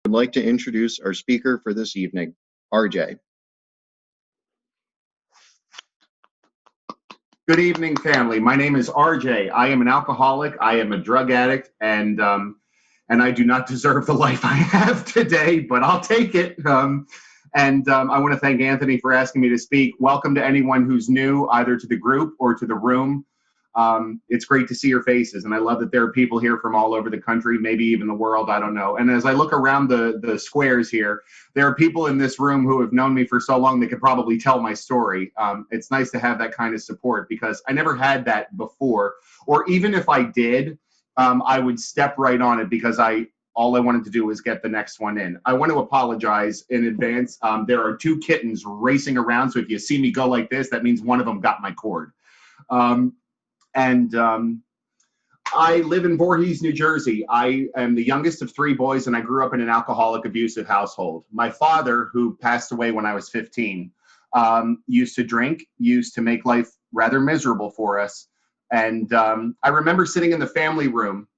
I'd like to introduce our speaker for this evening, RJ. Good evening, family. My name is RJ. I am an alcoholic. I am a drug addict, and I do not deserve the life I have today, but I'll take it. I want to thank Anthony for asking me to speak. Welcome to anyone who's new, either to the group or to the room. It's great to see your faces, and I love that there are people here from all over the country, maybe even the world, I don't know. And as I look around the squares here, there are people in this room who have known me for so long they could probably tell my story. It's nice to have that kind of support because I never had that before, or even if I did, I would step right on it because all I wanted to do was get the next one in. I want to apologize in advance. There are two kittens racing around, so if you see me go like this, that means one of them got my cord. I live in Voorhees, New Jersey. I am the youngest of three boys, and I grew up in an alcoholic, abusive household. My father, who passed away when I was 15, used to drink, used to make life rather miserable for us. And I remember sitting in the family room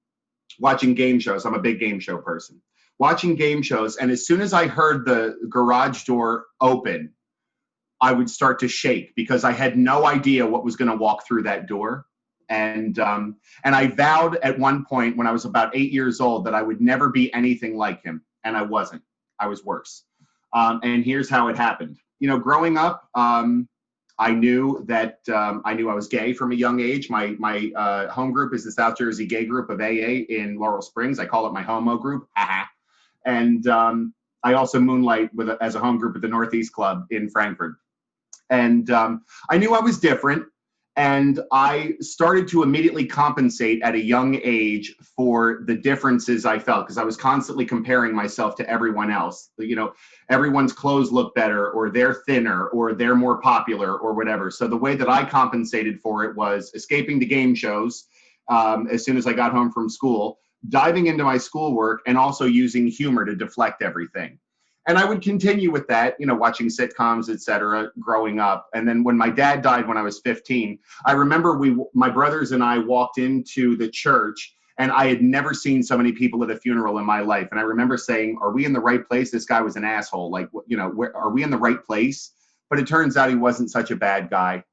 watching game shows. I'm a big game show person. Watching game shows, and as soon as I heard the garage door open, I would start to shake because I had no idea what was going to walk through that door. And I vowed at one point when I was about 8 years old that I would never be anything like him, and I wasn't. I was worse. And here's how it happened. You know, growing up, I knew I was gay from a young age. My home group is the South Jersey Gay Group of AA in Laurel Springs. I call it my homo group. And I also moonlight as a home group at the Northeast Club in Frankfurt. And I knew I was different. And I started to immediately compensate at a young age for the differences I felt because I was constantly comparing myself to everyone else. You know, everyone's clothes look better, or they're thinner, or they're more popular, or whatever. So the way that I compensated for it was escaping the game shows as soon as I got home from school, diving into my schoolwork, and also using humor to deflect everything. And I would continue with that, you know, watching sitcoms, et cetera, growing up. And then when my dad died when I was 15, I remember my brothers and I walked into the church, and I had never seen so many people at a funeral in my life. And I remember saying, are we in the right place? This guy was an asshole. Like, you know, are we in the right place? But it turns out he wasn't such a bad guy.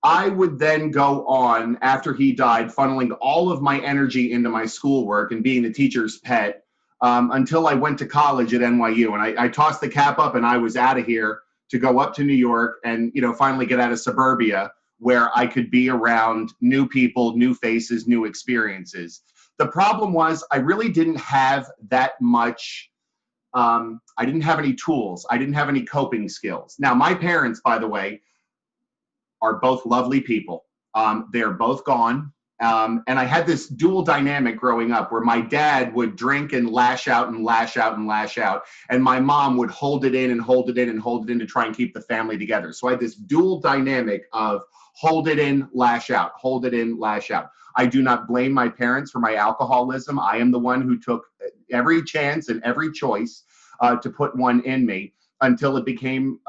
I would then go on after he died, funneling all of my energy into my schoolwork and being the teacher's pet until I went to college at NYU. And I tossed the cap up and I was out of here to go up to New York and, you know, finally get out of suburbia where I could be around new people, new faces, new experiences. The problem was I really didn't have that much. I didn't have any tools. I didn't have any coping skills. Now, my parents, by the way, are both lovely people. They're both gone. And I had this dual dynamic growing up where my dad would drink and lash out and lash out and lash out. And my mom would hold it in and hold it in and hold it in to try and keep the family together. So I had this dual dynamic of hold it in, lash out, hold it in, lash out. I do not blame my parents for my alcoholism. I am the one who took every chance and every choice to put one in me until it became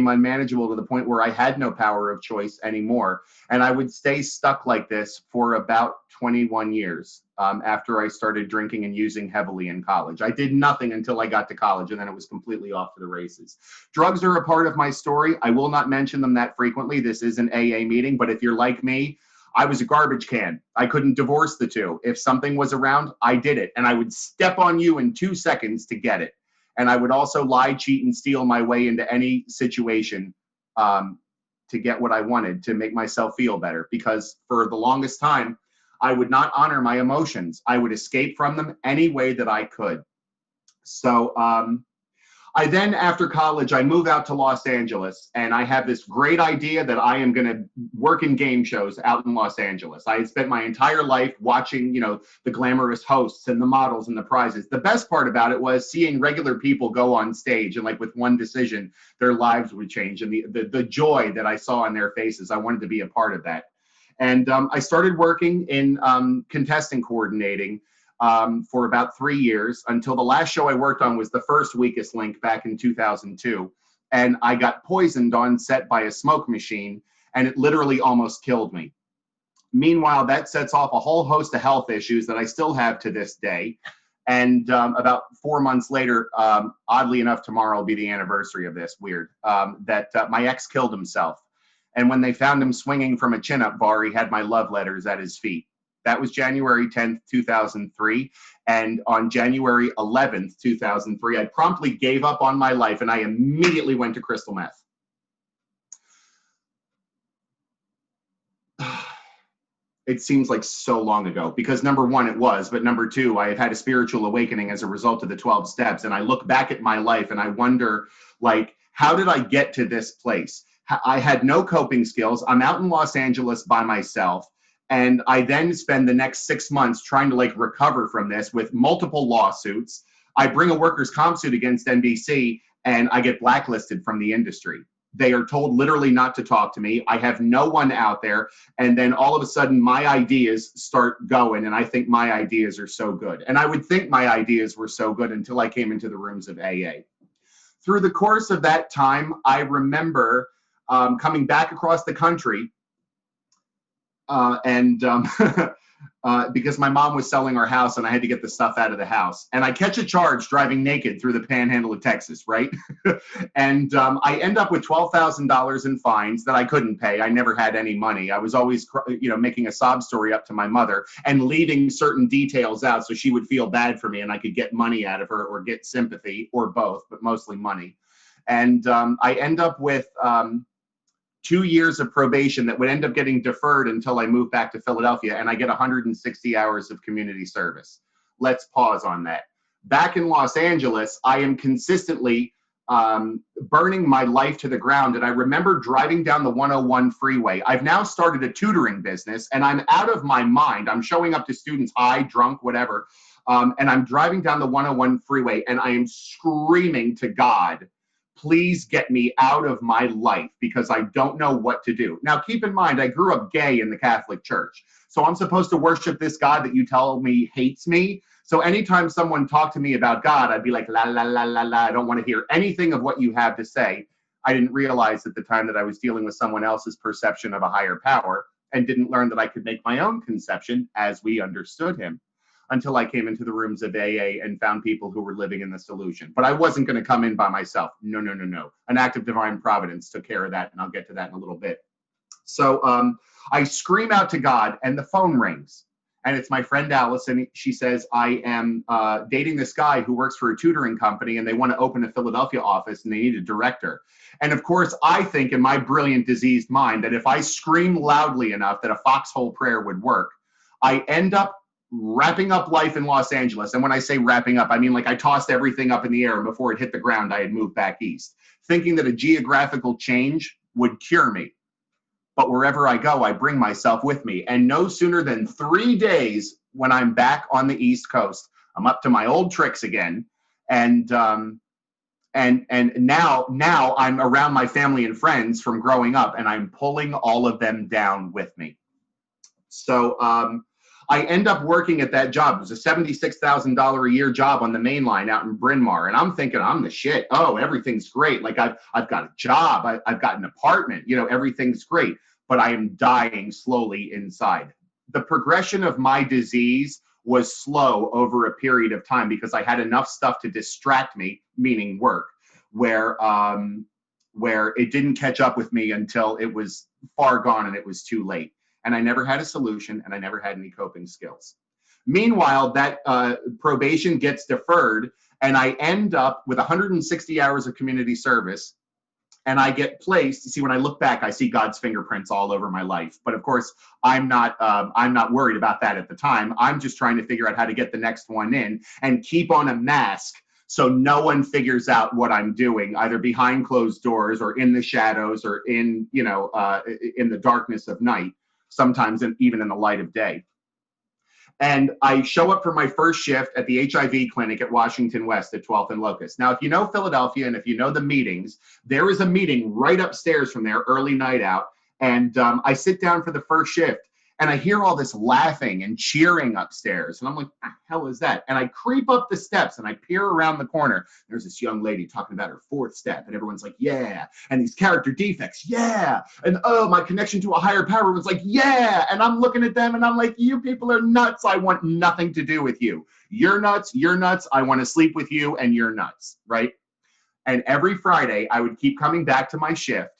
unmanageable to the point where I had no power of choice anymore. And I would stay stuck like this for about 21 years after I started drinking and using heavily in college. I did nothing until I got to college, and then it was completely off to the races. Drugs are a part of my story. I will not mention them that frequently. This is an AA meeting, but if you're like me, I was a garbage can. I couldn't divorce the two. If something was around, I did it. And I would step on you in 2 seconds to get it. And I would also lie, cheat, and steal my way into any situation to get what I wanted, to make myself feel better. Because for the longest time, I would not honor my emotions. I would escape from them any way that I could. So I then, after college, I move out to Los Angeles, and I have this great idea that I am going to work in game shows out in Los Angeles. I had spent my entire life watching, you know, the glamorous hosts and the models and the prizes. The best part about it was seeing regular people go on stage, and like with one decision, their lives would change, and the joy that I saw on their faces. I wanted to be a part of that. And I started working in contestant coordinating for about 3 years until the last show I worked on was The First Weakest Link back in 2002. And I got poisoned on set by a smoke machine, and it literally almost killed me. Meanwhile, that sets off a whole host of health issues that I still have to this day. And about 4 months later, oddly enough, tomorrow will be the anniversary of this. Weird. That my ex killed himself. And when they found him swinging from a chin-up bar, he had my love letters at his feet. That was January 10th, 2003. And on January 11th, 2003, I promptly gave up on my life and I immediately went to crystal meth. It seems like so long ago because number one, it was, but number two, I have had a spiritual awakening as a result of the 12 steps. And I look back at my life and I wonder, like, how did I get to this place? I had no coping skills. I'm out in Los Angeles by myself. And I then spend the next 6 months trying to like recover from this with multiple lawsuits. I bring a workers' comp suit against NBC and I get blacklisted from the industry. They are told literally not to talk to me. I have no one out there. And then all of a sudden my ideas start going. And I think my ideas are so good. And I would think my ideas were so good until I came into the rooms of AA. Through the course of that time, I remember coming back across the country because my mom was selling our house and I had to get the stuff out of the house. And I catch a charge driving naked through the panhandle of Texas, right? And I end up with $12,000 in fines that I couldn't pay. I never had any money. I was always, making a sob story up to my mother and leaving certain details out so she would feel bad for me and I could get money out of her or get sympathy or both, but mostly money. And I end up with 2 years of probation that would end up getting deferred until I moved back to Philadelphia, and I get 160 hours of community service. Let's pause on that. Back in Los Angeles, I am consistently burning my life to the ground, and I remember driving down the 101 freeway. I've now started a tutoring business, and I'm out of my mind. I'm showing up to students high, drunk, whatever, and I'm driving down the 101 freeway, and I am screaming to God, please get me out of my life because I don't know what to do. Now, keep in mind, I grew up gay in the Catholic Church. So I'm supposed to worship this God that you tell me hates me. So anytime someone talked to me about God, I'd be like, la, la, la, la, la. I don't want to hear anything of what you have to say. I didn't realize at the time that I was dealing with someone else's perception of a higher power and didn't learn that I could make my own conception as we understood him. Until I came into the rooms of AA and found people who were living in the solution. But I wasn't going to come in by myself. No. An act of divine providence took care of that, and I'll get to that in a little bit. So I scream out to God, and the phone rings. And it's my friend Alice, and she says, I am dating this guy who works for a tutoring company, and they want to open a Philadelphia office, and they need a director. And of course, I think in my brilliant, diseased mind that if I scream loudly enough that a foxhole prayer would work, I end up wrapping up life in Los Angeles. And when I say wrapping up, I mean like I tossed everything up in the air, and before it hit the ground, I had moved back east, thinking that a geographical change would cure me. But wherever I go, I bring myself with me. And no sooner than 3 days when I'm back on the East Coast, I'm up to my old tricks again. And now I'm around my family and friends from growing up, and I'm pulling all of them down with me. So I end up working at that job. It was a $76,000 a year job on the main line out in Bryn Mawr. And I'm thinking, I'm the shit. Oh, everything's great. Like I've got a job. I've got an apartment. Everything's great. But I am dying slowly inside. The progression of my disease was slow over a period of time because I had enough stuff to distract me, meaning work, where it didn't catch up with me until it was far gone and it was too late. And I never had a solution, and I never had any coping skills. Meanwhile, that probation gets deferred, and I end up with 160 hours of community service, and I get placed. See, when I look back, I see God's fingerprints all over my life. But of course, I'm not worried about that at the time. I'm just trying to figure out how to get the next one in and keep on a mask so no one figures out what I'm doing, either behind closed doors or in the shadows or in the darkness of night. Sometimes even in the light of day. And I show up for my first shift at the HIV clinic at Washington West at 12th and Locust. Now, if you know Philadelphia and if you know the meetings, there is a meeting right upstairs from there, early night out. And I sit down for the first shift and I hear all this laughing and cheering upstairs. And I'm like, hell is that? And I creep up the steps and I peer around the corner. There's this young lady talking about her fourth step, and everyone's like, yeah. And these character defects, yeah. And oh, my connection to a higher power was like, yeah. And I'm looking at them and I'm like, you people are nuts. I want nothing to do with you. You're nuts. You're nuts. I want to sleep with you, and you're nuts, right? And every Friday, I would keep coming back to my shift,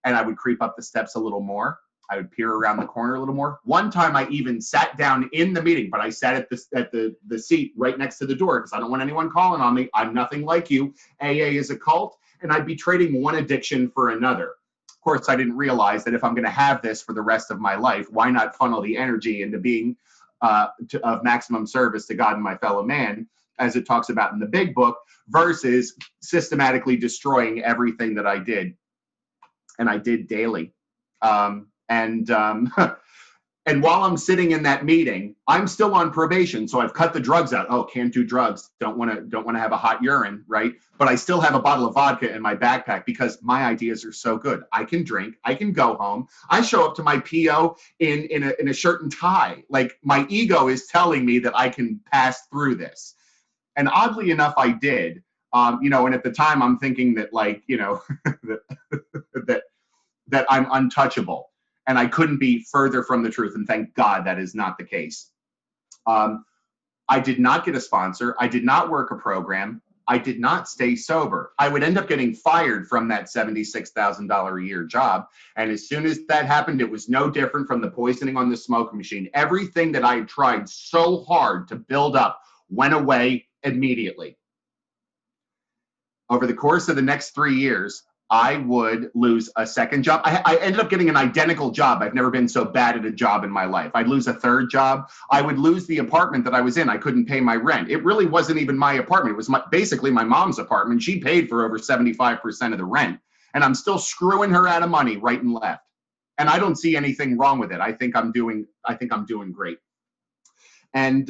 and I would creep up the steps a little more. I would peer around the corner a little more. One time I even sat down in the meeting, but I sat at the seat right next to the door because I don't want anyone calling on me. I'm nothing like you. AA is a cult, and I'd be trading one addiction for another. Of course, I didn't realize that if I'm going to have this for the rest of my life, why not funnel the energy into being of maximum service to God and my fellow man, as it talks about in the big book, versus systematically destroying everything that I did. And I did daily. And while I'm sitting in that meeting, I'm still on probation. So I've cut the drugs out. Oh, can't do drugs. Don't want to have a hot urine, right? But I still have a bottle of vodka in my backpack because my ideas are so good. I can drink. I can go home. I show up to my PO in a shirt and tie. Like, my ego is telling me that I can pass through this. And oddly enough, I did. And at the time I'm thinking that, like, that I'm untouchable. And I couldn't be further from the truth. And thank God that is not the case. I did not get a sponsor. I did not work a program. I did not stay sober. I would end up getting fired from that $76,000 a year job. And as soon as that happened, it was no different from the poisoning on the smoke machine. Everything that I had tried so hard to build up went away immediately. Over the course of the next 3 years, I would lose a second job. I ended up getting an identical job. I've never been so bad at a job in my life. I'd lose a third job. I would lose the apartment that I was in. I couldn't pay my rent. It really wasn't even my apartment. It was basically my mom's apartment. She paid for over 75% of the rent. And I'm still screwing her out of money right and left. And I don't see anything wrong with it. I think I'm doing great. And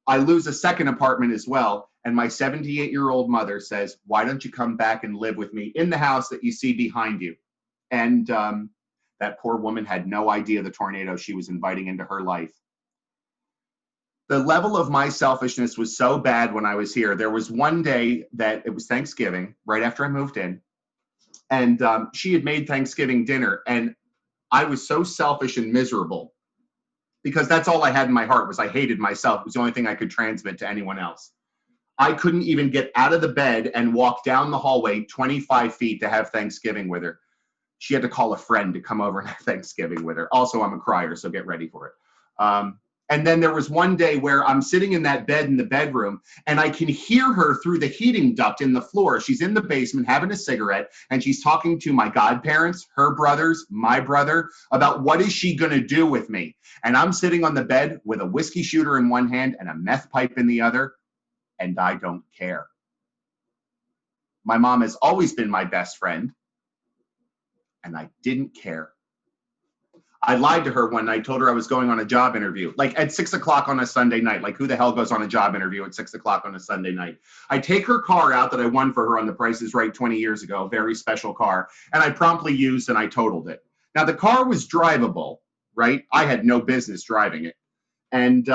I lose a second apartment as well. And my 78-year-old mother says, why don't you come back and live with me in the house that you see behind you? And that poor woman had no idea the tornado she was inviting into her life. The level of my selfishness was so bad when I was here. There was one day that it was Thanksgiving, right after I moved in. And she had made Thanksgiving dinner. And I was so selfish and miserable because that's all I had in my heart was I hated myself. It was the only thing I could transmit to anyone else. I couldn't even get out of the bed and walk down the hallway 25 feet to have Thanksgiving with her. She had to call a friend to come over and have Thanksgiving with her. Also, I'm a crier, so get ready for it. And then there was one day where I'm sitting in that bed in the bedroom, and I can hear her through the heating duct in the floor. She's in the basement having a cigarette, and she's talking to my godparents, her brothers, my brother, about what is she going to do with me. And I'm sitting on the bed with a whiskey shooter in one hand and a meth pipe in the other. And I don't care. My mom has always been my best friend, and I didn't care. I lied to her one night, told her I was going on a job interview, like at 6 o'clock on a Sunday night. Like, who the hell goes on a job interview at 6 o'clock on a Sunday night? I take her car out that I won for her on The Price is Right 20 years ago, a very special car, and I promptly used and I totaled it. Now, the car was drivable, right? I had no business driving it. And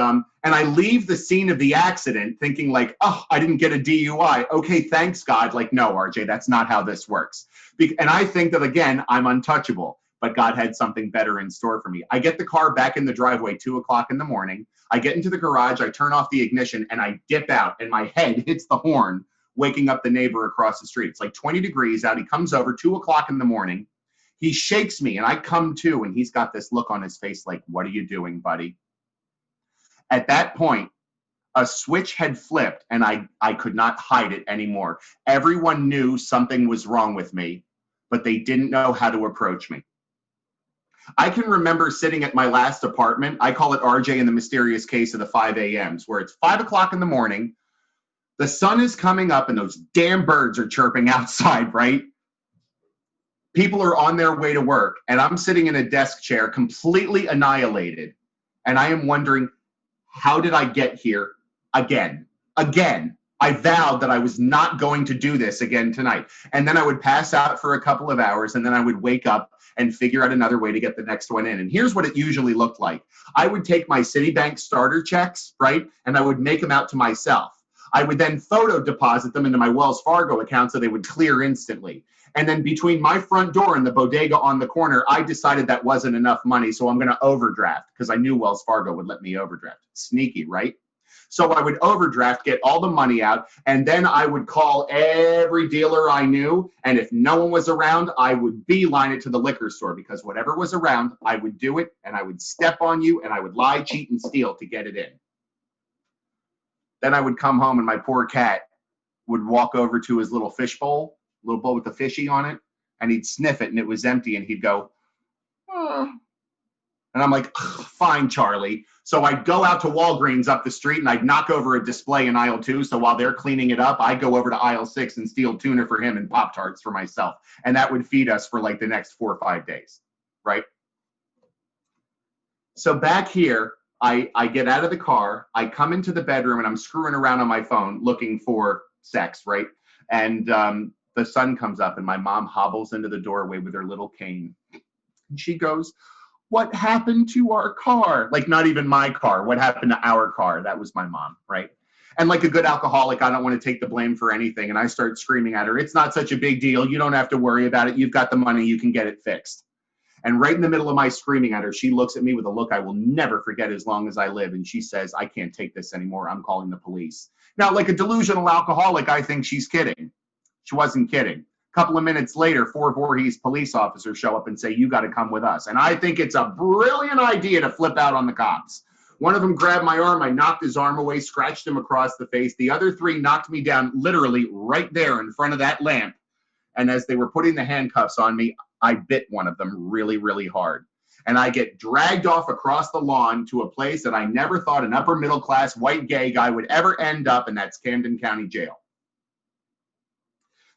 I leave the scene of the accident thinking like, oh, I didn't get a DUI. Okay, thanks, God. Like, no, RJ, that's not how this works. And I think that, again, I'm untouchable, but God had something better in store for me. I get the car back in the driveway 2 o'clock in the morning. I get into the garage, I turn off the ignition, and I dip out, and my head hits the horn, waking up the neighbor across the street. It's like 20 degrees out. He comes over 2 o'clock in the morning. He shakes me, and I come to, and he's got this look on his face like, what are you doing, buddy? At that point, a switch had flipped, and I could not hide it anymore. Everyone knew something was wrong with me, but they didn't know how to approach me. I can remember sitting at my last apartment. I call it RJ and the Mysterious Case of the 5 a.m.s, where it's 5 o'clock in the morning. The sun is coming up, and those damn birds are chirping outside, right? People are on their way to work, and I'm sitting in a desk chair, completely annihilated, and I am wondering, how did I get here again? I vowed that I was not going to do this again tonight. And then I would pass out for a couple of hours, and then I would wake up and figure out another way to get the next one in. And here's what it usually looked like. I would take my Citibank starter checks, right? And I would make them out to myself. I would then photo deposit them into my Wells Fargo account so they would clear instantly. And then between my front door and the bodega on the corner, I decided that wasn't enough money, so I'm going to overdraft because I knew Wells Fargo would let me overdraft. Sneaky, right? So I would overdraft, get all the money out, and then I would call every dealer I knew, and if no one was around, I would beeline it to the liquor store because whatever was around, I would do it, and I would step on you, and I would lie, cheat, and steal to get it in. Then I would come home, and my poor cat would walk over to his little fish bowl, little bowl with the fishy on it, and he'd sniff it, and it was empty, and he'd go, oh. And I'm like, fine, Charlie. So I'd go out to Walgreens up the street and I'd knock over a display in aisle 2. So while they're cleaning it up, I'd go over to aisle 6 and steal tuna for him and Pop-Tarts for myself. And that would feed us for like the next 4 or 5 days, right? So back here, I get out of the car, I come into the bedroom and I'm screwing around on my phone looking for sex, right? And the sun comes up and my mom hobbles into the doorway with her little cane. And she goes, what happened to our car? Like, not even my car. What happened to our car? That was my mom, right? And like a good alcoholic, I don't want to take the blame for anything. And I start screaming at her, it's not such a big deal. You don't have to worry about it. You've got the money. You can get it fixed. And right in the middle of my screaming at her, she looks at me with a look I will never forget as long as I live. And she says, I can't take this anymore. I'm calling the police. Now, like a delusional alcoholic, I think she's kidding. She wasn't kidding. A couple of minutes later, 4 Voorhees police officers show up and say, you got to come with us. And I think it's a brilliant idea to flip out on the cops. One of them grabbed my arm. I knocked his arm away, scratched him across the face. The other 3 knocked me down literally right there in front of that lamp. And as they were putting the handcuffs on me, I bit one of them really, really hard. And I get dragged off across the lawn to a place that I never thought an upper middle class white gay guy would ever end up, and that's Camden County Jail.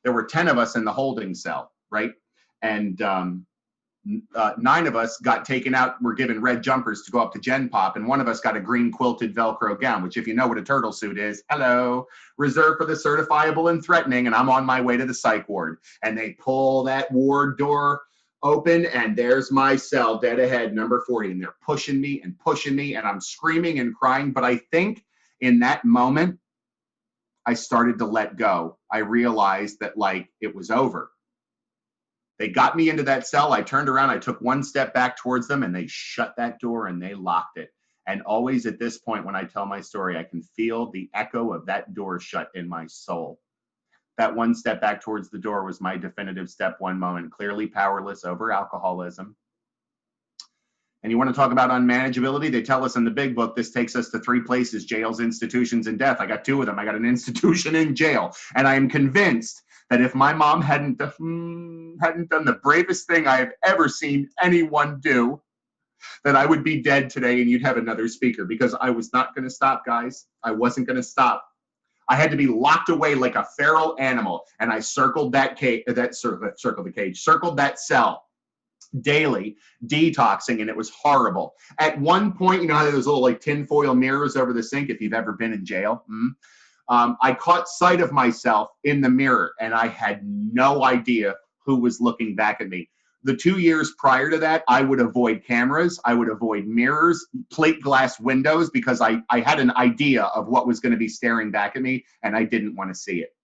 There were 10 of us in the holding cell, right? And 9 of us got taken out, were given red jumpers to go up to Gen Pop, and one of us got a green quilted Velcro gown, which if you know what a turtle suit is, hello, reserved for the certifiable and threatening, and I'm on my way to the psych ward. And they pull that ward door open, and there's my cell dead ahead, number 40, and they're pushing me, and I'm screaming and crying, but I think in that moment, I started to let go. I realized that like it was over. They got me into that cell. I turned around, I took 1 step back towards them, and they shut that door and they locked it. And always at this point, when I tell my story, I can feel the echo of that door shut in my soul. That 1 step back towards the door was my definitive step 1 moment, clearly powerless over alcoholism. And you want to talk about unmanageability? They tell us in the big book, this takes us to 3 places, jails, institutions, and death. I got 2 of them. I got an institution in jail. And I am convinced that if my mom hadn't done the bravest thing I have ever seen anyone do, that I would be dead today and you'd have another speaker, because I was not going to stop, guys. I wasn't going to stop. I had to be locked away like a feral animal. And I circled that circled that cell daily, detoxing, and it was horrible. At one point, you know how those little like tinfoil mirrors over the sink, if you've ever been in jail? I caught sight of myself in the mirror, and I had no idea who was looking back at me. The 2 years prior to that, I would avoid cameras, I would avoid mirrors, plate glass windows, because I had an idea of what was going to be staring back at me, and I didn't want to see it.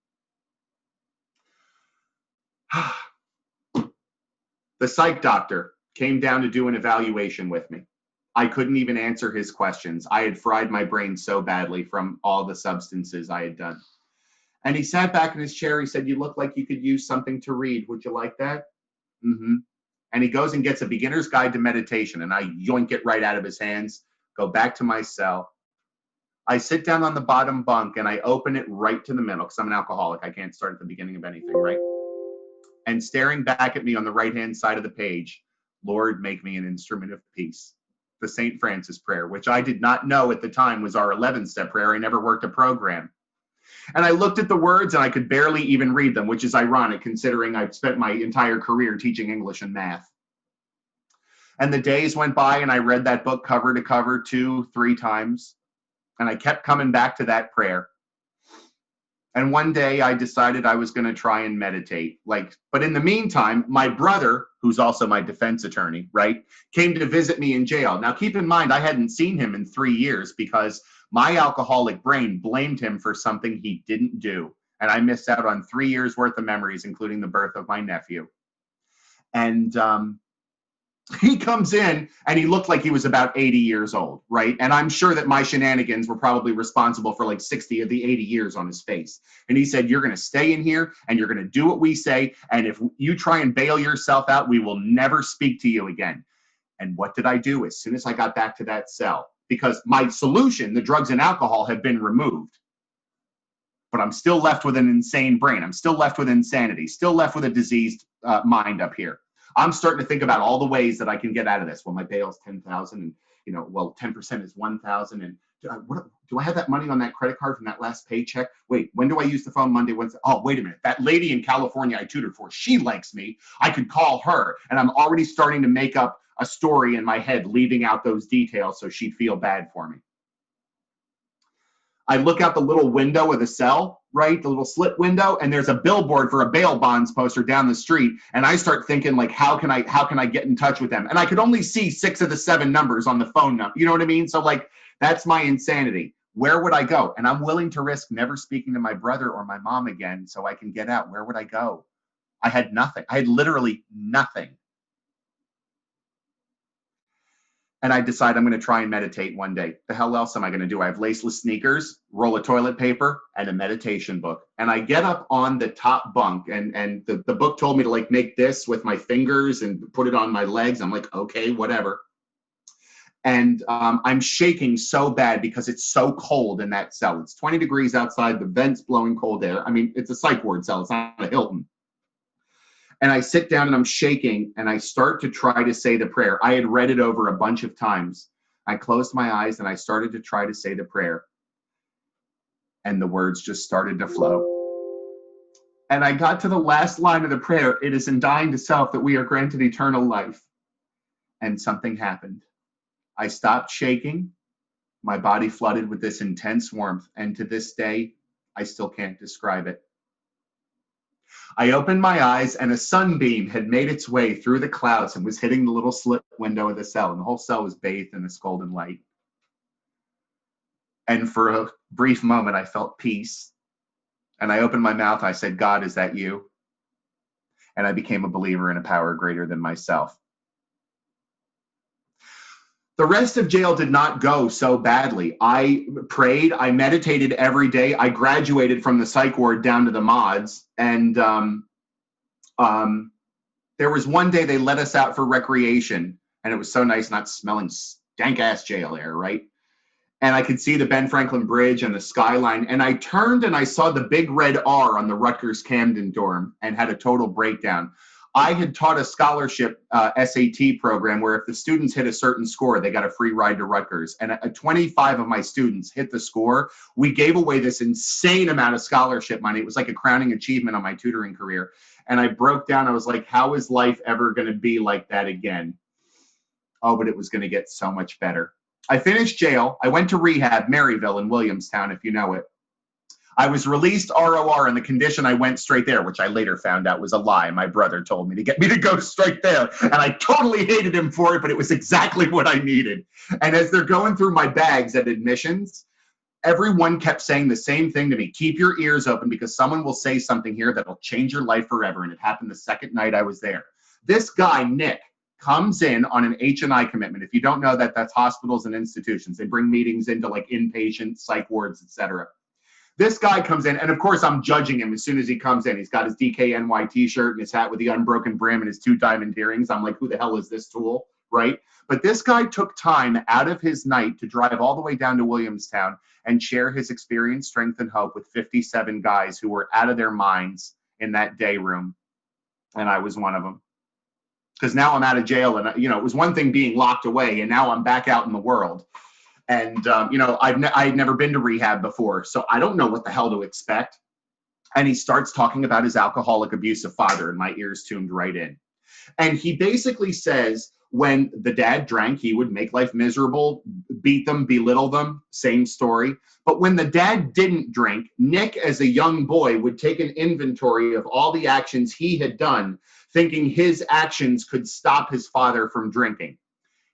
The psych doctor came down to do an evaluation with me. I couldn't even answer his questions. I had fried my brain so badly from all the substances I had done. And he sat back in his chair. He said, you look like you could use something to read. Would you like that? And he goes and gets a beginner's guide to meditation. And I yoink it right out of his hands, go back to my cell. I sit down on the bottom bunk and I open it right to the middle, because I'm an alcoholic. I can't start at the beginning of anything, right? And staring back at me on the right-hand side of the page, Lord, make me an instrument of peace. The St. Francis prayer, which I did not know at the time was our 11-step prayer. I never worked a program. And I looked at the words and I could barely even read them, which is ironic considering I've spent my entire career teaching English and math. And the days went by and I read that book cover to cover 2-3 times. And I kept coming back to that prayer. And one day I decided I was going to try and meditate. But in the meantime, my brother, who's also my defense attorney, right, came to visit me in jail. Now, keep in mind, I hadn't seen him in 3 years because my alcoholic brain blamed him for something he didn't do. And I missed out on 3 years worth of memories, including the birth of my nephew. And he comes in and he looked like he was about 80 years old, right? And I'm sure that my shenanigans were probably responsible for like 60 of the 80 years on his face. And he said, you're going to stay in here and you're going to do what we say. And if you try and bail yourself out, we will never speak to you again. And what did I do as soon as I got back to that cell? Because my solution, the drugs and alcohol, have been removed. But I'm still left with an insane brain. I'm still left with insanity, still left with a diseased mind up here. I'm starting to think about all the ways that I can get out of this. Well, my bail's 10,000, and 10% is 1,000, and do I have that money on that credit card from that last paycheck? Wait, when do I use the phone? Monday, Wednesday? Oh, wait a minute. That lady in California I tutored for, she likes me. I could call her, and I'm already starting to make up a story in my head, leaving out those details so she'd feel bad for me. I look out the little window of the cell, right? The little slit window, and there's a billboard for a bail bonds poster down the street. And I start thinking, like, how can I get in touch with them? And I could only see 6 of the 7 numbers on the phone number. You know what I mean? So like, that's my insanity. Where would I go? And I'm willing to risk never speaking to my brother or my mom again so I can get out. Where would I go? I had nothing. I had literally nothing. And I decide I'm going to try and meditate one day. The hell else am I going to do? I have laceless sneakers, roll of toilet paper, and a meditation book. And I get up on the top bunk, and the book told me to like make this with my fingers and put it on my legs. I'm like, okay, whatever. And I'm shaking so bad because it's so cold in that cell. It's 20 degrees outside, the vent's blowing cold air. I mean, it's a psych ward cell. It's not a Hilton. And I sit down and I'm shaking and I start to try to say the prayer. I had read it over a bunch of times. I closed my eyes and I started to try to say the prayer. And the words just started to flow. And I got to the last line of the prayer. It is in dying to self that we are granted eternal life. And something happened. I stopped shaking. My body flooded with this intense warmth. And to this day, I still can't describe it. I opened my eyes and a sunbeam had made its way through the clouds and was hitting the little slit window of the cell, and the whole cell was bathed in this golden light. And for a brief moment, I felt peace. And I opened my mouth. I said, God, is that you? And I became a believer in a power greater than myself. The rest of jail did not go so badly. I prayed, I meditated every day. I graduated from the psych ward down to the mods. And there was one day they let us out for recreation. And it was so nice not smelling stank-ass jail air, right? And I could see the Ben Franklin Bridge and the skyline. And I turned and I saw the big red R on the Rutgers Camden dorm and had a total breakdown. I had taught a scholarship SAT program where if the students hit a certain score, they got a free ride to Rutgers. And 25 of my students hit the score. We gave away this insane amount of scholarship money. It was like a crowning achievement on my tutoring career. And I broke down. I was like, how is life ever going to be like that again? Oh, but it was going to get so much better. I finished jail. I went to rehab, Maryville in Williamstown, if you know it. I was released ROR in the condition I went straight there, which I later found out was a lie. My brother told me to get me to go straight there. And I totally hated him for it, but it was exactly what I needed. And as they're going through my bags at admissions, everyone kept saying the same thing to me. Keep your ears open because someone will say something here that'll change your life forever. And it happened the second night I was there. This guy, Nick, comes in on an H&I commitment. If you don't know that, that's hospitals and institutions. They bring meetings into like inpatient, psych wards, etc. This guy comes in, and of course, I'm judging him as soon as he comes in. He's got his DKNY t-shirt and his hat with the unbroken brim and his 2 diamond earrings. I'm like, who the hell is this tool, right? But this guy took time out of his night to drive all the way down to Williamstown and share his experience, strength, and hope with 57 guys who were out of their minds in that day room. And I was one of them. Because now I'm out of jail, and it was one thing being locked away, and now I'm back out in the world. And, I'd never been to rehab before, so I don't know what the hell to expect. And he starts talking about his alcoholic, abusive father, and my ears tuned right in. And he basically says, When the dad drank, he would make life miserable, beat them, belittle them, same story. But when the dad didn't drink, Nick, as a young boy, would take an inventory of all the actions he had done, thinking his actions could stop his father from drinking.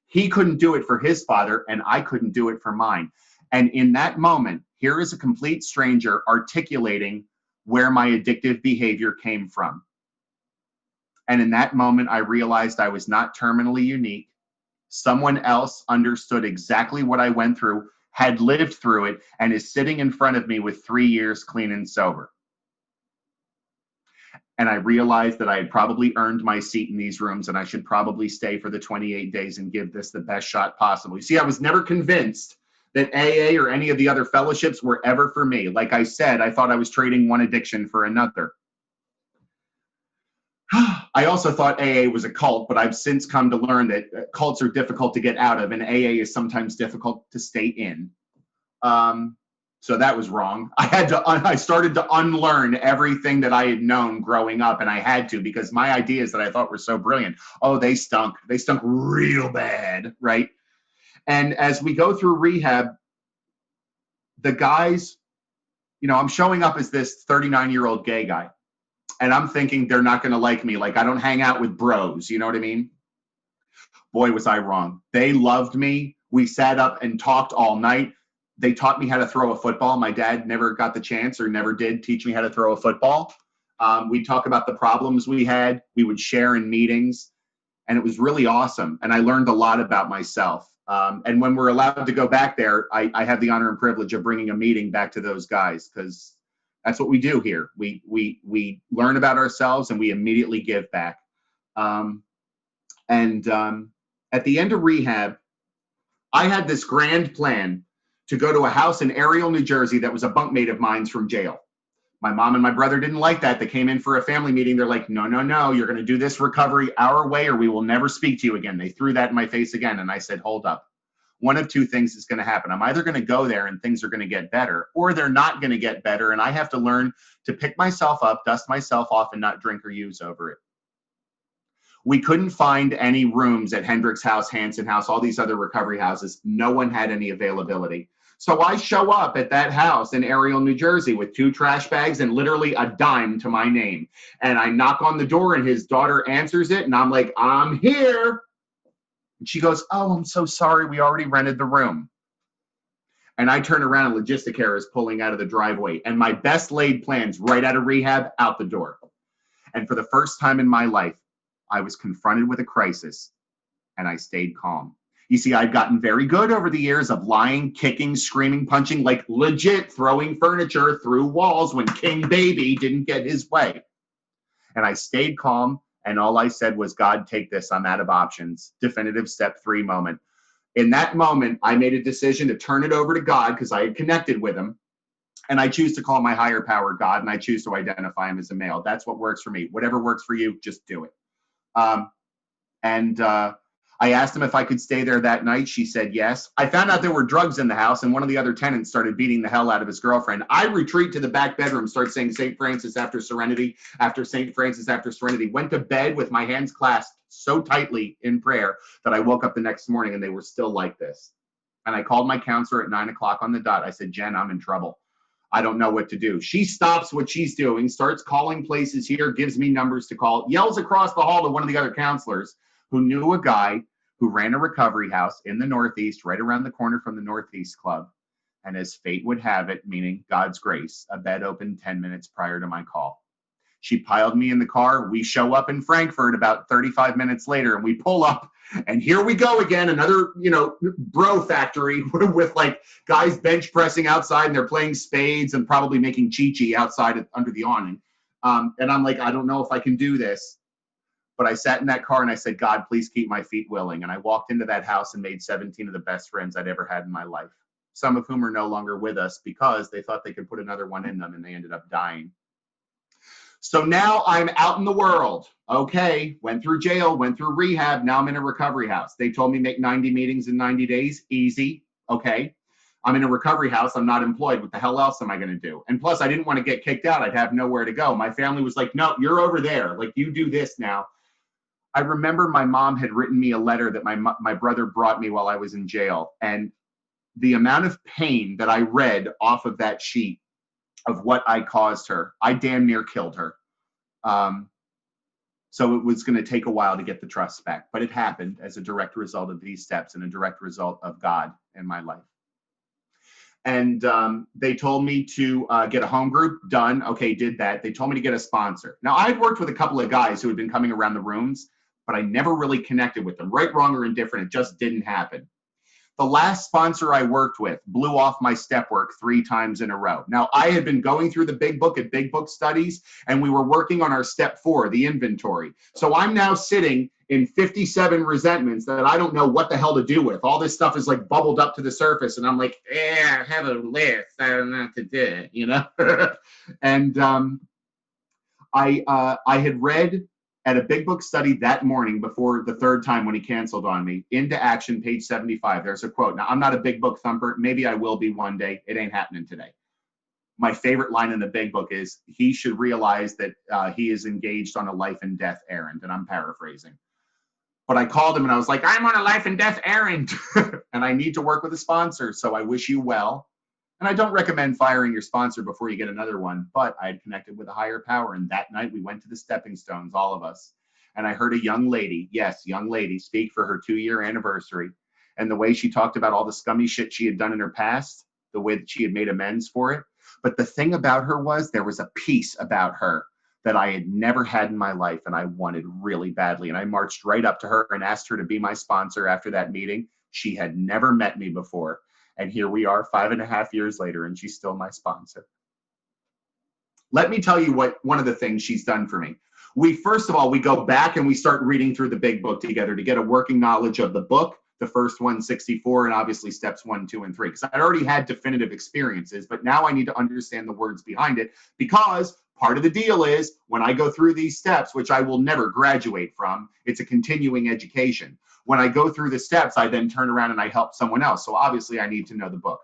He couldn't do it for his father, and I couldn't do it for mine. And in that moment, here is a complete stranger articulating where my addictive behavior came from. And in that moment, I realized I was not terminally unique. Someone else understood exactly what I went through, had lived through it, and is sitting in front of me with 3 years clean and sober. And I realized that I had probably earned my seat in these rooms, and I should probably stay for the 28 days and give this the best shot possible. You see, I was never convinced that AA or any of the other fellowships were ever for me. Like I said, I thought I was trading one addiction for another. I also thought AA was a cult, but I've since come to learn that cults are difficult to get out of, and AA is sometimes difficult to stay in. So that was wrong. I started to unlearn everything that I had known growing up, and I had to, because my ideas that I thought were so brilliant, oh, they stunk. They stunk real bad, right? And as we go through rehab, the guys, I'm showing up as this 39-year-old gay guy. And I'm thinking they're not going to like me. Like, I don't hang out with bros. You know what I mean? Boy, was I wrong. They loved me. We sat up and talked all night. They taught me how to throw a football. My dad never got the chance, or never did, teach me how to throw a football. We'd talk about the problems we had. We would share in meetings. And it was really awesome. And I learned a lot about myself. And when we're allowed to go back there, I have the honor and privilege of bringing a meeting back to those guys, because that's what we do here. We learn about ourselves and we immediately give back. At the end of rehab, I had this grand plan to go to a house in Ariel, New Jersey that was a bunkmate of mine's from jail. My mom and my brother didn't like that. They came in for a family meeting. They're like, no, you're going to do this recovery our way or we will never speak to you again. They threw that in my face again. And I said, hold up. One of two things is going to happen. I'm either going to go there and things are going to get better, or they're not going to get better. And I have to learn to pick myself up, dust myself off, and not drink or use over it. We couldn't find any rooms at Hendricks House, Hanson House, all these other recovery houses. No one had any availability. So I show up at that house in Ariel, New Jersey with 2 trash bags and literally a dime to my name. And I knock on the door and his daughter answers it. And I'm like, I'm here. And she goes, oh, I'm so sorry. We already rented the room. And I turn around and Logisticaire is pulling out of the driveway. And my best laid plans right out of rehab, out the door. And for the first time in my life, I was confronted with a crisis and I stayed calm. You see, I've gotten very good over the years of lying, kicking, screaming, punching, like legit throwing furniture through walls when King Baby didn't get his way. And I stayed calm. And all I said was, God, take this. I'm out of options. Definitive step 3 moment. In that moment, I made a decision to turn it over to God because I had connected with him. And I choose to call my higher power God, and I choose to identify him as a male. That's what works for me. Whatever works for you, just do it. I asked him if I could stay there that night. She said yes. I found out there were drugs in the house, and one of the other tenants started beating the hell out of his girlfriend. I retreat to the back bedroom, start saying St. Francis after Serenity, after St. Francis after Serenity. Went to bed with my hands clasped so tightly in prayer that I woke up the next morning and they were still like this. And I called my counselor at 9 o'clock on the dot. I said, Jen, I'm in trouble. I don't know what to do. She stops what she's doing, starts calling places here, gives me numbers to call, yells across the hall to one of the other counselors who knew a guy who ran a recovery house in the Northeast, right around the corner from the Northeast Club. And as fate would have it, meaning God's grace, a bed opened 10 minutes prior to my call. She piled me in the car. We show up in Frankfurt about 35 minutes later, and we pull up, and here we go again, another, bro factory with like guys bench pressing outside, and they're playing spades and probably making chi-chi outside under the awning. And I'm like, I don't know if I can do this. But I sat in that car and I said, God, please keep my feet willing. And I walked into that house and made 17 of the best friends I'd ever had in my life, some of whom are no longer with us because they thought they could put another one in them and they ended up dying. So now I'm out in the world. Okay, went through jail, went through rehab. Now I'm in a recovery house. They told me make 90 meetings in 90 days. Easy. Okay. I'm in a recovery house. I'm not employed. What the hell else am I going to do? And plus, I didn't want to get kicked out. I'd have nowhere to go. My family was like, no, you're over there. Like, you do this now. I remember my mom had written me a letter that my brother brought me while I was in jail. And the amount of pain that I read off of that sheet of what I caused her, I damn near killed her. So it was going to take a while to get the trust back, but it happened as a direct result of these steps and a direct result of God in my life. And they told me to get a home group done. Okay, did that. They told me to get a sponsor. Now, I'd worked with a couple of guys who had been coming around the rooms, but I never really connected with them. Right, wrong, or indifferent, it just didn't happen. The last sponsor I worked with blew off my step work 3 times in a row. Now, I had been going through the big book at Big Book Studies, and we were working on our step 4, the inventory. So I'm now sitting in 57 resentments that I don't know what the hell to do with. All this stuff is like bubbled up to the surface, and I'm like, I have a list. I don't know what to do, you know? And I had read at a Big Book study that morning before the 3rd time when he canceled on me, Into Action, page 75. There's a quote. Now, I'm not a Big Book thumper. Maybe I will be one day. It ain't happening today. My favorite line in the Big Book is, he should realize that he is engaged on a life and death errand. And I'm paraphrasing. But I called him and I was like, I'm on a life and death errand. And I need to work with a sponsor. So I wish you well. And I don't recommend firing your sponsor before you get another one, but I had connected with a higher power. And that night we went to the stepping stones, all of us. And I heard a young lady, yes, young lady, speak for her 2-year anniversary. And the way she talked about all the scummy shit she had done in her past, the way that she had made amends for it. But the thing about her was there was a piece about her that I had never had in my life and I wanted really badly. And I marched right up to her and asked her to be my sponsor after that meeting. She had never met me before. And here we are 5.5 years later, and she's still my sponsor. Let me tell you what one of the things she's done for me. First of all, we go back and we start reading through the Big Book together to get a working knowledge of the book, the first 164, and obviously steps 1, 2, and 3. Because I'd already had definitive experiences, but now I need to understand the words behind it, because part of the deal is when I go through these steps, which I will never graduate from, it's a continuing education. When I go through the steps, I then turn around and I help someone else. So obviously I need to know the book.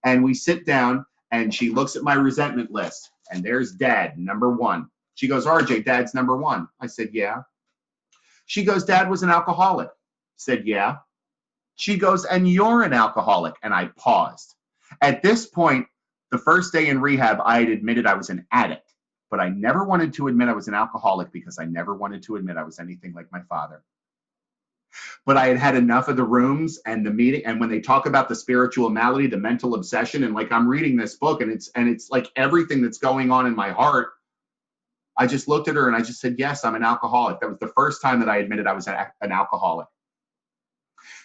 And we sit down and she looks at my resentment list and there's Dad, number 1. She goes, RJ, Dad's number 1. I said, yeah. She goes, Dad was an alcoholic. I said, yeah. She goes, and you're an alcoholic. And I paused. At this point, the first day in rehab, I had admitted I was an addict, but I never wanted to admit I was an alcoholic because I never wanted to admit I was anything like my father. But I had had enough of the rooms and the meeting. And when they talk about the spiritual malady, the mental obsession, and like I'm reading this book and it's like everything that's going on in my heart, I just looked at her and I just said, yes, I'm an alcoholic. That was the first time that I admitted I was an alcoholic.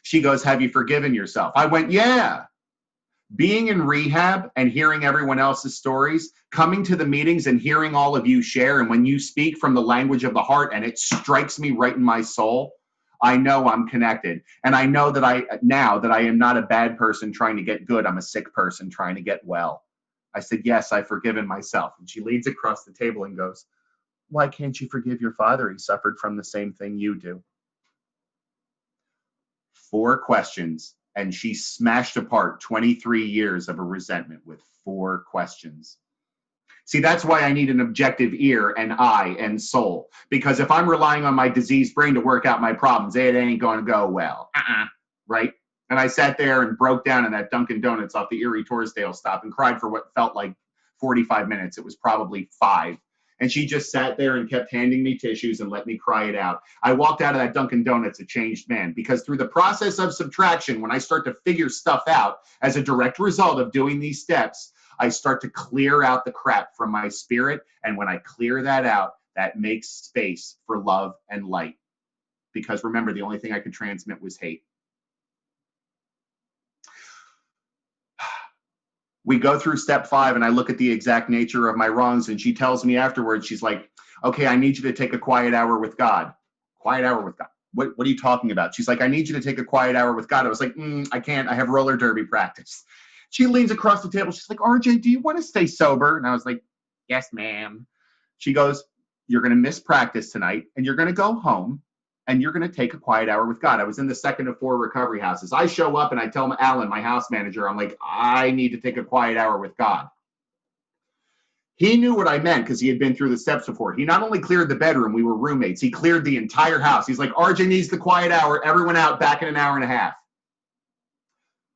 She goes, have you forgiven yourself? I went, yeah. Being in rehab and hearing everyone else's stories, coming to the meetings and hearing all of you share, and when you speak from the language of the heart and it strikes me right in my soul, I know I'm connected. And I know that now that I am not a bad person trying to get good. I'm a sick person trying to get well. I said, yes, I've forgiven myself. And she leans across the table and goes, why can't you forgive your father? He suffered from the same thing you do. 4 questions. And she smashed apart 23 years of a resentment with 4 questions. See, that's why I need an objective ear and eye and soul. Because if I'm relying on my diseased brain to work out my problems, it ain't going to go well. Right? And I sat there and broke down in that Dunkin' Donuts off the Erie Torresdale stop and cried for what felt like 45 minutes. It was probably 5. And she just sat there and kept handing me tissues and let me cry it out. I walked out of that Dunkin' Donuts a changed man, because through the process of subtraction, when I start to figure stuff out as a direct result of doing these steps, I start to clear out the crap from my spirit. And when I clear that out, that makes space for love and light. Because remember, the only thing I could transmit was hate. We go through step 5 and I look at the exact nature of my wrongs. And she tells me afterwards, she's like, okay, I need you to take a quiet hour with God. Quiet hour with God. What are you talking about? She's like, I need you to take a quiet hour with God. I was like, I can't. I have roller derby practice. She leans across the table. She's like, RJ, do you want to stay sober? And I was like, yes, ma'am. She goes, you're going to miss practice tonight and you're going to go home and you're going to take a quiet hour with God. I was in the 2nd of 4 recovery houses. I show up and I tell Alan, my house manager, I'm like, I need to take a quiet hour with God. He knew what I meant because he had been through the steps before. He not only cleared the bedroom, we were roommates, he cleared the entire house. He's like, RJ needs the quiet hour. Everyone out, back in an hour and a half.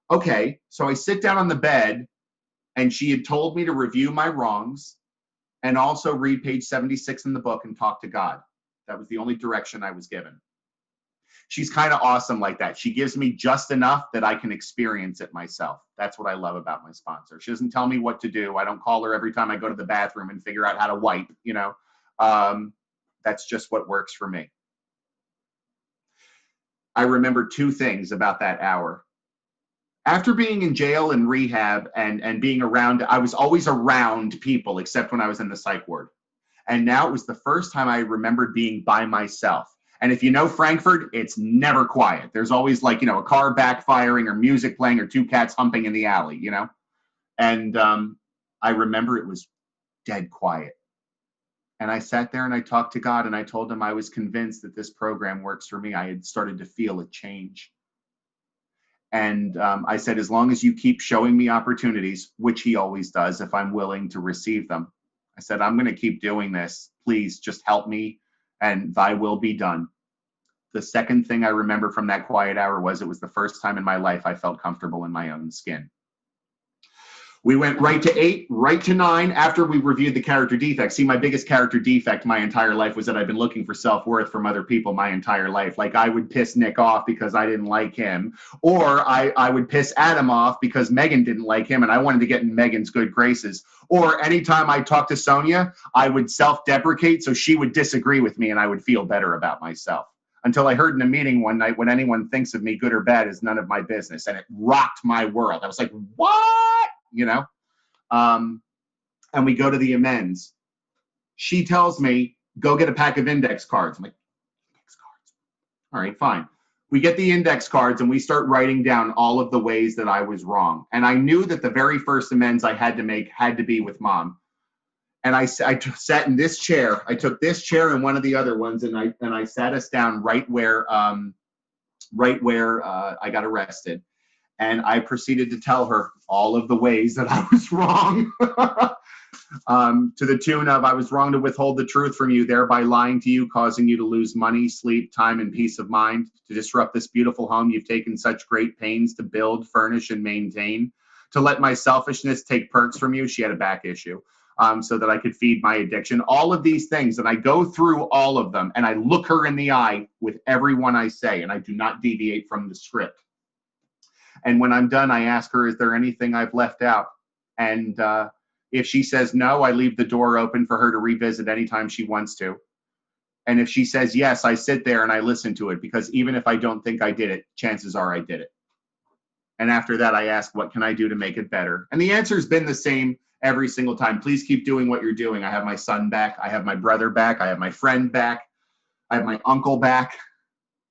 Okay, so I sit down on the bed, and she had told me to review my wrongs and also read page 76 in the book and talk to God. That was the only direction I was given. She's kind of awesome like that. She gives me just enough that I can experience it myself. That's what I love about my sponsor. She doesn't tell me what to do. I don't call her every time I go to the bathroom and figure out how to wipe, you know. That's just what works for me. I remember two things about that hour. After being in jail and rehab and being around, I was always around people except when I was in the psych ward. And now it was the first time I remembered being by myself. And if you know Frankfurt, it's never quiet. There's always like, you know, a car backfiring or music playing or two cats humping in the alley, you know? And I remember it was dead quiet. And I sat there and I talked to God and I told him I was convinced that this program works for me. I had started to feel a change. And I said, as long as you keep showing me opportunities, which he always does if I'm willing to receive them, I said, I'm going to keep doing this. Please just help me and thy will be done. The second thing I remember from that quiet hour was it was the first time in my life I felt comfortable in my own skin. We went right to 8, right to 9 after we reviewed the character defects. See, my biggest character defect my entire life was that I've been looking for self-worth from other people my entire life. Like I would piss Nick off because I didn't like him, or I would piss Adam off because Megan didn't like him and I wanted to get in Megan's good graces. Or anytime I talked to Sonia, I would self-deprecate so she would disagree with me and I would feel better about myself. Until I heard in a meeting one night, when anyone thinks of me good or bad is none of my business. And it rocked my world. I was like, what? You know? And we go to the amends. She tells me, go get a pack of index cards. I'm like, index cards. All right, fine. We get the index cards and we start writing down all of the ways that I was wrong. And I knew that the very first amends I had to make had to be with Mom. And I sat in this chair. I took this chair and one of the other ones, and I sat us down right where I got arrested. And I proceeded to tell her all of the ways that I was wrong, to the tune of, I was wrong to withhold the truth from you, thereby lying to you, causing you to lose money, sleep, time, and peace of mind, to disrupt this beautiful home you've taken such great pains to build, furnish, and maintain, to let my selfishness take perks from you. She had a back issue. So that I could feed my addiction. All of these things, and I go through all of them, and I look her in the eye with everyone I say, and I do not deviate from the script. And when I'm done, I ask her, is there anything I've left out? And if she says no, I leave the door open for her to revisit anytime she wants to. And if she says yes, I sit there and I listen to it, because even if I don't think I did it, chances are I did it. And after that, I ask, what can I do to make it better? And the answer has been the same every single time. Please keep doing what you're doing. I have my son back. I have my brother back. I have my friend back. I have my uncle back.